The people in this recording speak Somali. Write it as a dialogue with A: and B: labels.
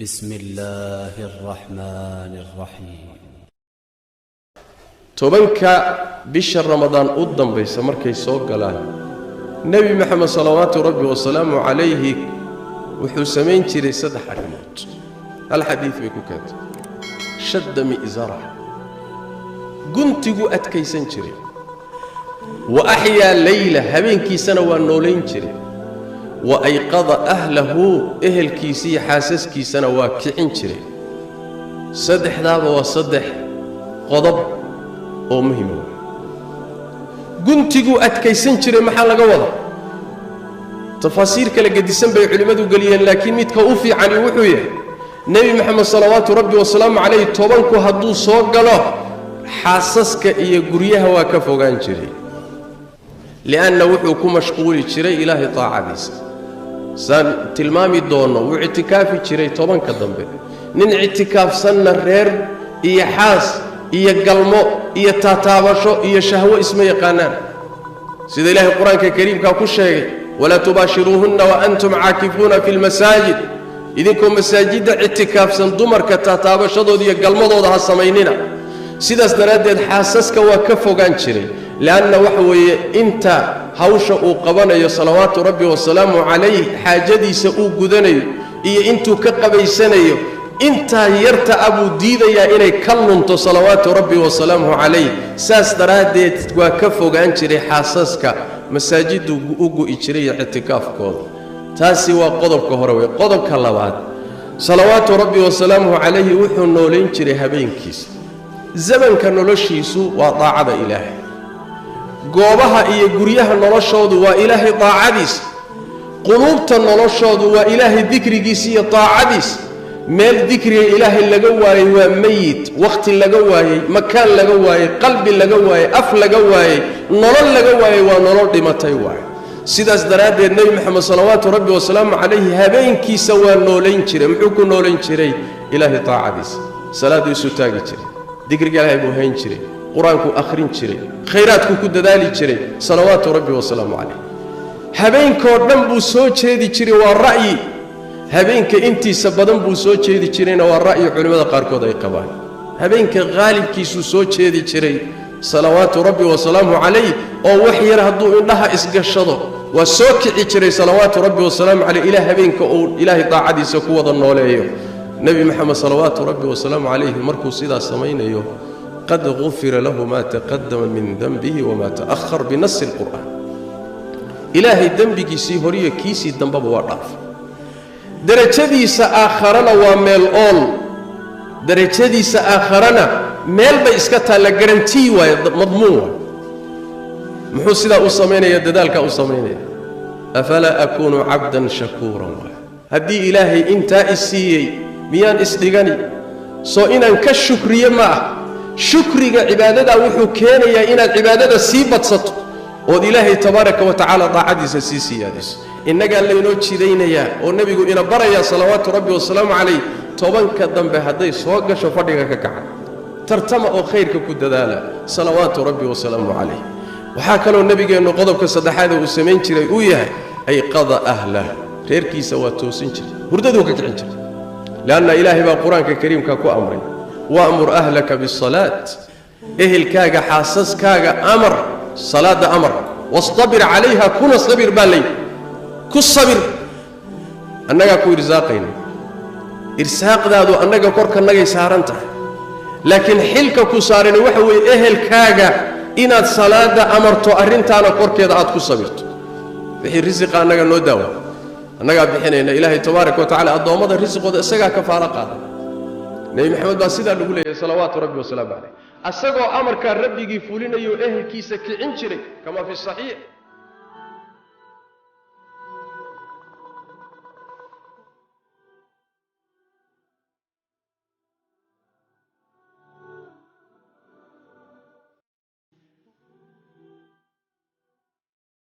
A: بسم الله الرحمن الرحيم.
B: tobanka bisha Ramadaan u dambaysa markay soo galaan Nabi Maxamed sallallahu rabbi wa salaamu alayhi wuxuu sameyn jiray saddex arrimood. hal xadiis bay ku keentay shadda mi'zara guntigu adkaysan jiray wa ahya layla habeenkiisana waa nooleyn jiray wa ayqada ahlahu ehelkiisa iyo xaasaskiisana waa kicin jiray. saddexdaaba waa saddex qodob oo muhiim ah. guntigu adkaysan jiray maxaa laga wada tafasiir kala gedisan bay culimadu galiyeen laakiin midka u fiican wuxuu yahay Nabi Maxamed sallallahu rabbi wa salaamu alayhi tobanku hadduu soo galo xaasaska iyo guryaha waa ka fogaan jiray lianna wuxuu ku mashquuli jiray ilaahi taacadiisa san tilmaami doono wuu itikaafi jiray tobanka dambe nin itikaafsanna reer iyo xaas iyo galmo iyo taataabasho iyo shahwo isma yaqaanaan sida ilaahi quraanka kariimka ku sheegay wala tubashiruhunna wa antum aakifuna fil masajid idinkum masaajida itikaafsan dumarka taataabashadooda iyo galmadooda ha sameeynina sidaas daraadeed xaasaska waa ka fogaan jiray laana wax weeye inta hawsha uu qabanayo salawaatu rabbi wa salaamu alayhi xaajadiisa uu gudanayo iyo intuu ka qabaysanayo inta yarta abu diidaya inay ka lunto salawaatu rabbi wa salaamu alayhi saas daraadeed waa ka fogaan jiray xaasaska masaajidu ugu jiray itikaafkooda. taasi waa qodobka hore way. qodobka labaad salawaatu rabbi wa salaamu alayhi wuxuu nooleyn jiray habeenkiisa zamanka noloshiisu waa taacada ilaahay goobaha iyo guryaha noloshoodu waa ilaahay taacadiisa qulubta noloshoodu waa ilaahay dhikrigiisa iyo taacadiisa meel dhikriga ilaahay laga waayay waa mayit waqti laga waayay makaan laga waayay qalbi laga waayay af laga waayay nolol laga waayay waa nolol dhimatay waay. sidaas daraadeed Nabi Maxamed sallallahu rabbi wa salaamu alayhi habeenkiisa waa nooleyn jiray muxuu ku nooleyn jiray ilaahay taacadiisa salaadiisu taagi jiray dhikriga ilaahay buu hayn jiray quraanku akhrin jiray khayraadku ku dadaali jiray salawaatu rabbi wa salaamu alayhi habeenkoo dhan buu soo jeedi jiray waa ra'yi habeenka intiisa badan buu soo jeedi jirayna waa ra'yi culimada qaarkood ay qabaan habeenka qaalibkiisu soo jeedi jiray salawaatu rabbi wa salaamu alayhi oo wax yar hadduu indhaha isgashado waa soo kici jiray salawaatu rabbi wa salaamu alayhi ila habeenka oo ilaahay taacadiisa ku wada nooleeyo. Nabi Maxamed sallallahu rabbi wa salaamu alayhi markuu sidaas sameeynayo qad ghufira lahu ma taqaddama min dhanbihi wa ma ta'akhkhar bi nass al-Qur'an ilaahay dambigiisii horiyo kiisii dambaba waa dhaaf darajadiisa aakharana waa meel ool darajadiisa aakharana meel bay iska taala garantii way madmuun muxuu sida u sameeynaya dadaalka u sameeynaya afala akunu abdan shakuran hadii ilaahay inta isiyay miyaan isdigani soo inaan ka shukriye ma shukriga cibaadada wuxuu keenayaa inaad cibaadada sii badsato oo ilaahay tabaaraka wa tacaala taacadiisa sii siyaadiso innaga leeynoo jideynaya oo nabigu ina baraya salawaatu rabbi wa salaamu alayhi tobanka dambe haday soo gasho fadhiga ka kaca tartama oo khayrka ku dadaala salawaatu rabbi wa salaamu alayhi. waxa kale oo nabigeenu qodobka saddexaad uu sameyn jiray uu yahay ay qada ahla reerkiisa waa toosin jiray hurdadu ka kicin jiray laana ilaahay baa quraanka kariimka ku amray wa'mur ahlaka bis-salaat ehelkaaga xaasaskaaga amar salaada amar wastabir alayha kuna sabir balay ku sabir annaga ku irsaaqayna irsaaqdaadu annaga korka nagay saaran tahay laakiin xilka ku saaran waxa weey ehelkaaga inaad salaada amarto arintaana korkeeda aad ku sabirto wixii rizqa annaga noo daawo annaga bixinayna ilaahay tabaaraka wa tacaala adoomada rizqooda isaga ka faara qaada. Nabi Maxamed baa sida lagu leeyahay salawaatu rabbi wa salaamu alayhi asagoo amarka rabbigii fulinayo ehelkiisa kicin jiray kama fi sahih